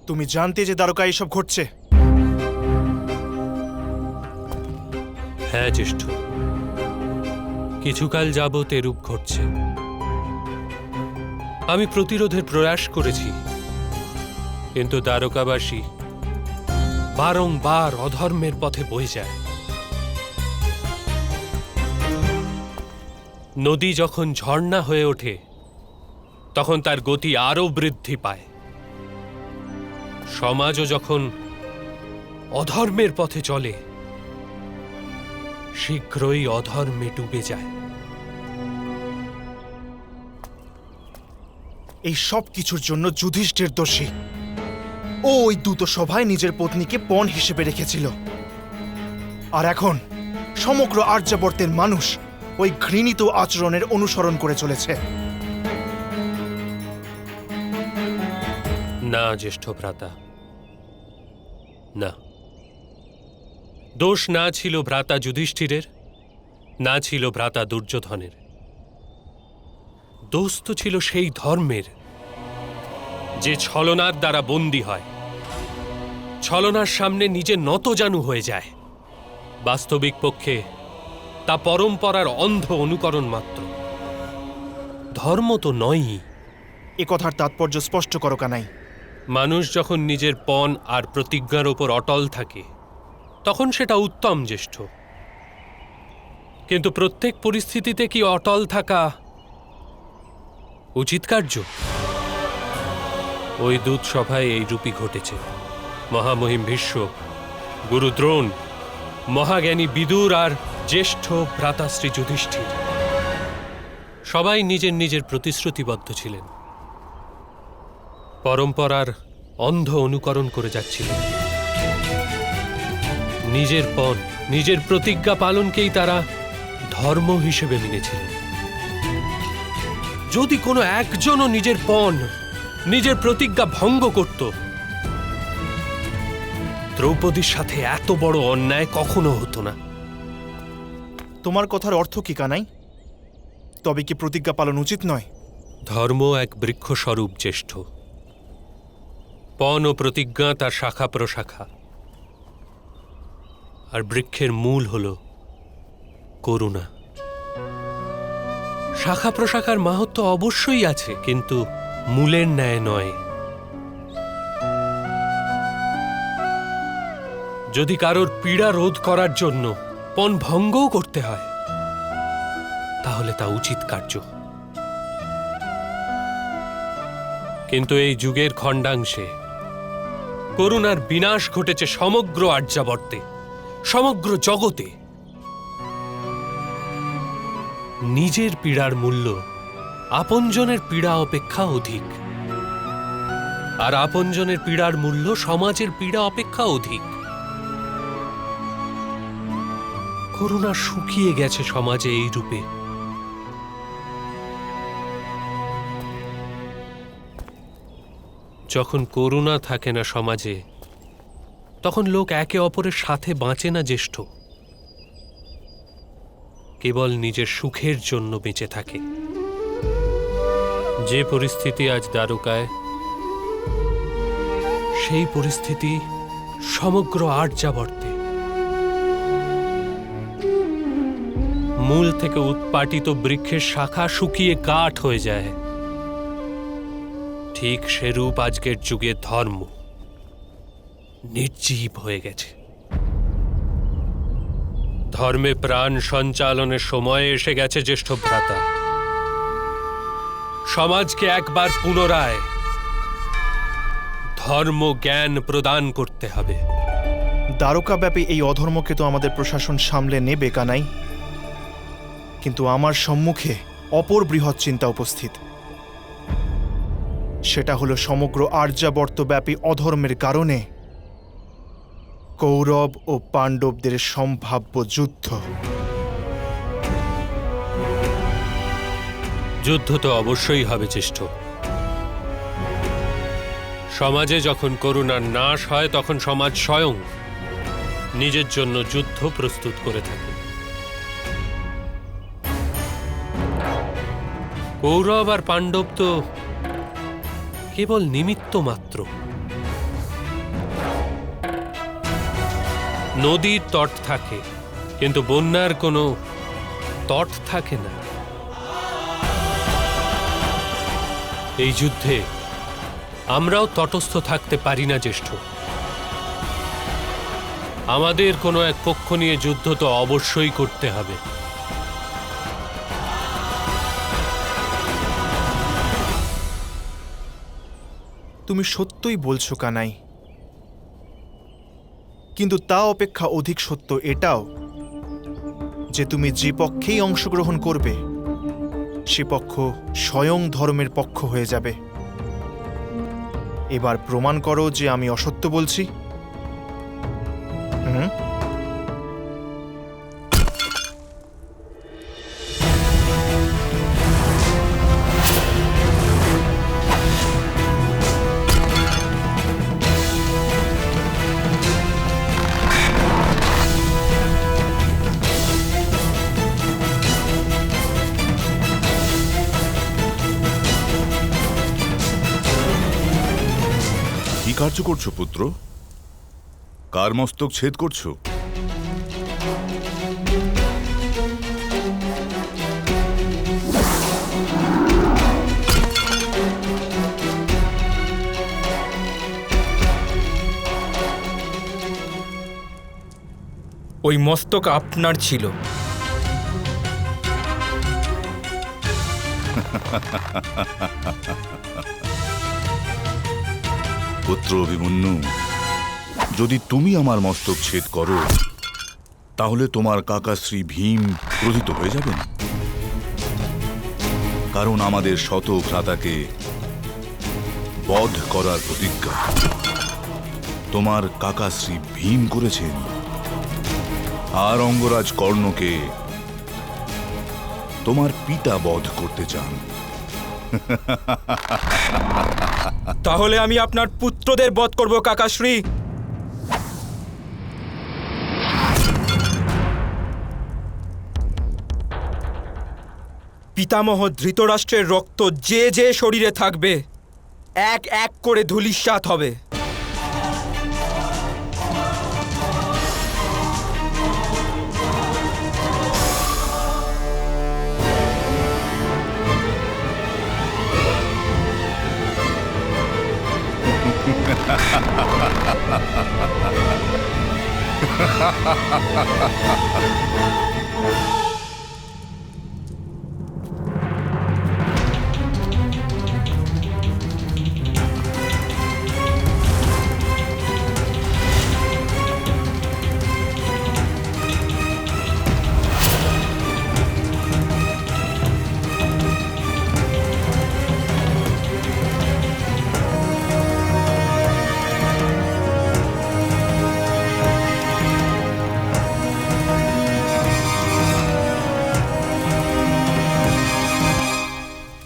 তুমি জানতে যে দ্বারকা এসব ঘটছে? হ্যাঁ জ্যেষ্ঠ, কিছুকাল যাবৎ এরূপ ঘটছে। আমি প্রতিরোধের প্রয়াস করেছি, কিন্তু দ্বারকাবাসী বারংবার অধর্মের পথে বয়ে যায়। নদী যখন ঝর্ণা হয়ে ওঠে তখন তার গতি আরও বৃদ্ধি পায়। সমাজও যখন অধর্মের পথে চলে শীঘ্রই অধর্মে ডুবে যায়। এই সব কিছুর জন্য যুধিষ্ঠির দোষী। ও ওই দূত সভায় নিজের পত্নীকে পণ হিসেবে রেখেছিল, আর এখন সমগ্র আর্যাবর্তের মানুষ ওই ঘৃণিত আচরণের অনুসরণ করে চলেছে। না জ্যেষ্ঠ ভ্রাতা, না। দোষ না ছিল ভ্রাতা যুধিষ্ঠিরের, না ছিল ভ্রাতা দুর্যোধনের। দোষ তো ছিল সেই ধর্মের যে ছলনার দ্বারা বন্দী হয়, ছলনার সামনে নিজে নতজানু হয়ে যায়। বাস্তবিক পক্ষে তা পরম্পরার অন্ধ অনুকরণ মাত্র, ধর্ম তো নয়ই। এ কথার তাৎপর্য স্পষ্ট করো কানাই। মানুষ যখন নিজের পণ আর প্রতিজ্ঞার ওপর অটল থাকে তখন সেটা উত্তম জ্যেষ্ঠ, কিন্তু প্রত্যেক পরিস্থিতিতে কি অটল থাকা উচিত কার্য? ওই দূত সভায় এই রূপই ঘটেছে। মহামহিম ভীষ্ম, গুরু দ্রোণ, মহাজ্ঞানী বিদুর আর জ্যেষ্ঠ ভ্রাতাশ্রী যুধিষ্ঠির সবাই নিজের নিজের প্রতিশ্রুতিবদ্ধ ছিলেন, পরম্পরার অন্ধ অনুকরণ করে যাচ্ছিলেন। নিজের পণ, নিজের প্রতিজ্ঞা পালনকেই তারা ধর্ম হিসেবে মেনেছিলেন। যদি কোনো একজনও নিজের পণ, নিজের প্রতিজ্ঞা ভঙ্গ করত, দ্রৌপদীর সাথে এত বড় অন্যায় কখনো হতো না। তোমার কথার অর্থ কি কানাই? তবে কি প্রতিজ্ঞা পালন উচিত নয়? ধর্ম এক বৃক্ষস্বরূপ জ্যেষ্ঠ। পণ ও প্রতিজ্ঞা তার শাখা প্রশাখা, আর বৃক্ষের মূল হল করুণা। শাখা প্রশাখার মাহাত্ম্য অবশ্যই আছে, কিন্তু মূলের ন্যায় নয়। যদি কারোর পীড়া রোধ করার জন্য পণ ভঙ্গও করতে হয় তাহলে তা উচিত কার্য। কিন্তু এই যুগের খণ্ডাংশে করুণার বিনাশ ঘটেছে সমগ্র আর্যাবর্তে, সমগ্র জগতে। নিজের পীড়ার মূল্য আপনজনের পীড়া অপেক্ষা অধিক, আর আপনজনের পীড়ার মূল্য সমাজের পীড়া অপেক্ষা অধিক। করুণা শুকিয়ে গেছে সমাজে এই রূপে। যখন করুণা থাকে না সমাজে, তখন লোক একে অপরের সাথে বাঁচে না জ্যেষ্ঠ, কেবল নিজের সুখের জন্য বেঁচে থাকে। যে পরিস্থিতি আজ দ্বারকায়, সেই পরিস্থিতি সমগ্র আর্যাবর্তে। মূল থেকে উৎপাটিত বৃক্ষের শাখা শুকিয়ে কাঠ হয়ে যায়, ঠিক সেরূপ আজকের যুগে ধর্ম নির্জীব হয়ে গেছে। ধর্মে প্রাণ সঞ্চালনের সময় এসে গেছে জ্যেষ্ঠ ভ্রাতা। সমাজকে একবার পুনরায় ধর্ম জ্ঞান প্রদান করতে হবে। দ্বারকাব্যাপী এই অধর্মকে তো আমাদের প্রশাসন সামলে নেবে কানাই, কিন্তু আমার সম্মুখে অপর বৃহৎ চিন্তা উপস্থিত। সেটা হলো সমগ্র আর্যাবর্তব্যাপী অধর্মের কারণে কৌরব ও পাণ্ডবদের সম্ভাব্য যুদ্ধ। যুদ্ধ তো অবশ্যই হবে জ্যেষ্ঠ। সমাজে যখন করুণার নাশ হয় তখন সমাজ স্বয়ং নিজের জন্য যুদ্ধ প্রস্তুত করে থাকে। কৌরব আর পাণ্ডব তো কেবল নিমিত্ত মাত্র। নদীর তট থাকে, কিন্তু বন্যার কোনো তট থাকে না। এই যুদ্ধে আমরাও তটস্থ থাকতে পারি না জ্যেষ্ঠ। আমাদের কোনো এক পক্ষ নিয়ে যুদ্ধ তো অবশ্যই করতে হবে। তুমি সত্যই বলছো কানাই, কিন্তু তা অপেক্ষা অধিক সত্য এটাও যে তুমি যে পক্ষেই অংশগ্রহণ করবে সে পক্ষ স্বয়ং ধর্মের পক্ষ হয়ে যাবে। এবার প্রমাণ করো যে আমি অসত্য বলছি। হুম, কি কার্য করছো পুত্র? কার মস্তক ছেদ করছো? ওই মস্তক আপনার ছিল। পুত্র অভিমন্যু, যদি তুমি আমার মস্তক ছেদ করো তাহলে তোমার কাকা শ্রী ভীম ক্রোধিত হয়ে যাবেন। কারণ আমাদের শত ভ্রাতাকে বধ করার প্রতিজ্ঞা তোমার কাকা শ্রী ভীম করেছেন, আর অঙ্গরাজ কর্ণকে তোমার পিতা বধ করতে চান। তাহলে আমি আপনার পুত্রদের বধ করব কাকাশ্রী। পিতামহ ধৃতরাষ্ট্রের রক্ত যে যে শরীরে থাকবে এক এক করে ধূলিসাৎ হবে।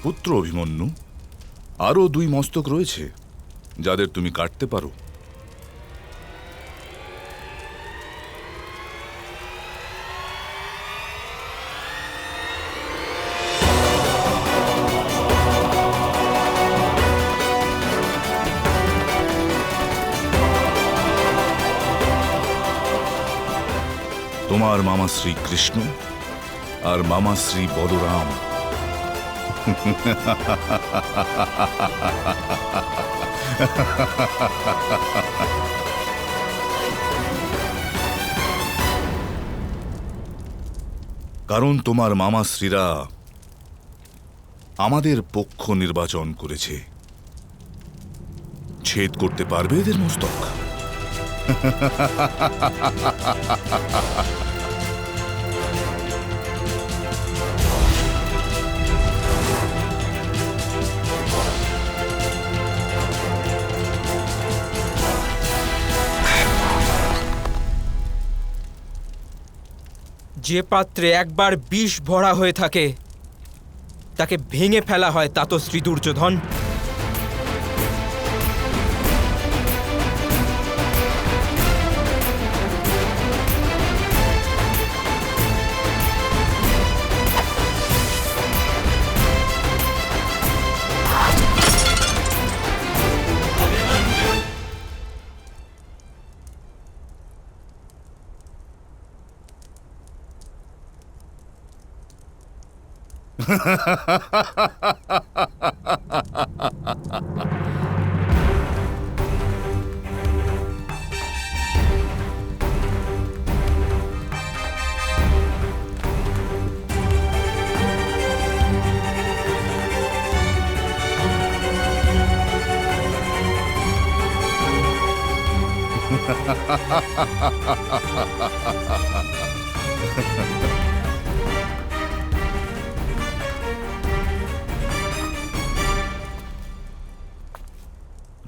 পুত্র অভিমন্যু, আরও 2 মস্তক রয়েছে যাদের তুমি কাটতে পারো। তোমার মামা শ্রী কৃষ্ণ আর মামা শ্রী বলরাম। কারণ তোমার মামাশ্রীরা আমাদের পক্ষ নির্বাচন করেছে। ছেদ করতে পারবে এদের মস্তক? যে পাত্রে একবার বিষ ভরা হয়ে থাকে তাকে ভেঙে ফেলা হয় তা তো শ্রী দুর্যোধন।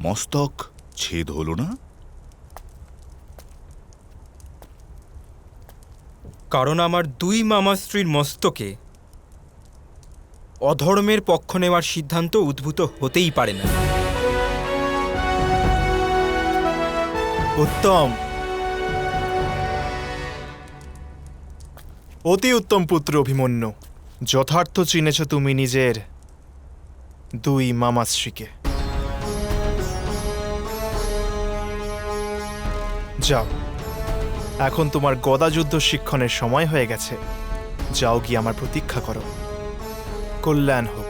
মস্তক ছেদ হলো না? কারণ আমার দুই মামা স্ত্রীর মস্তকে অধর্মের পক্ষ নেওয়ার সিদ্ধান্ত উদ্ভূত হতেই পারে না। উত্তম, অতি উত্তম পুত্র অভিমন্যু। যথার্থ চিনেছ তুমি নিজের দুই মামাশ্রীকে। যাও, এখন তোমার গদাযুদ্ধ শিক্ষণের সময় হয়ে গেছে। যাও গিয়ে আমার প্রতীক্ষা করো। কল্যাণ হোক।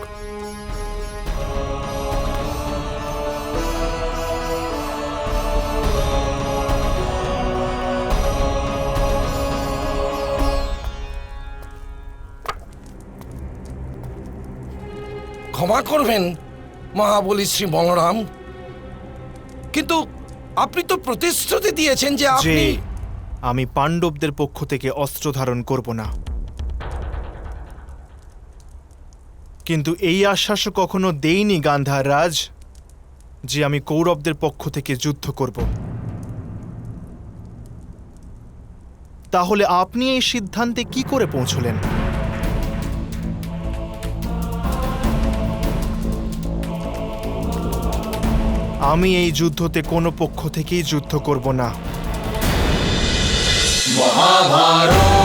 ক্ষমা করবেন মহাবলী শ্রী বলরাম, কিন্তু আপনি তো প্রতিশ্রুতি দিয়েছেন যে যে আপনি আমি পাণ্ডবদের পক্ষ থেকে অস্ত্র ধারণ করব না, কিন্তু এই আশ্বাসও কখনো দেইনি গান্ধার রাজ যে আমি কৌরবদের পক্ষ থেকে যুদ্ধ করব। তাহলে আপনি এই সিদ্ধান্তে কি করে পৌঁছলেন? আমি এই যুদ্ধতে কোনো পক্ষ থেকেই যুদ্ধ করব না। মহাভারত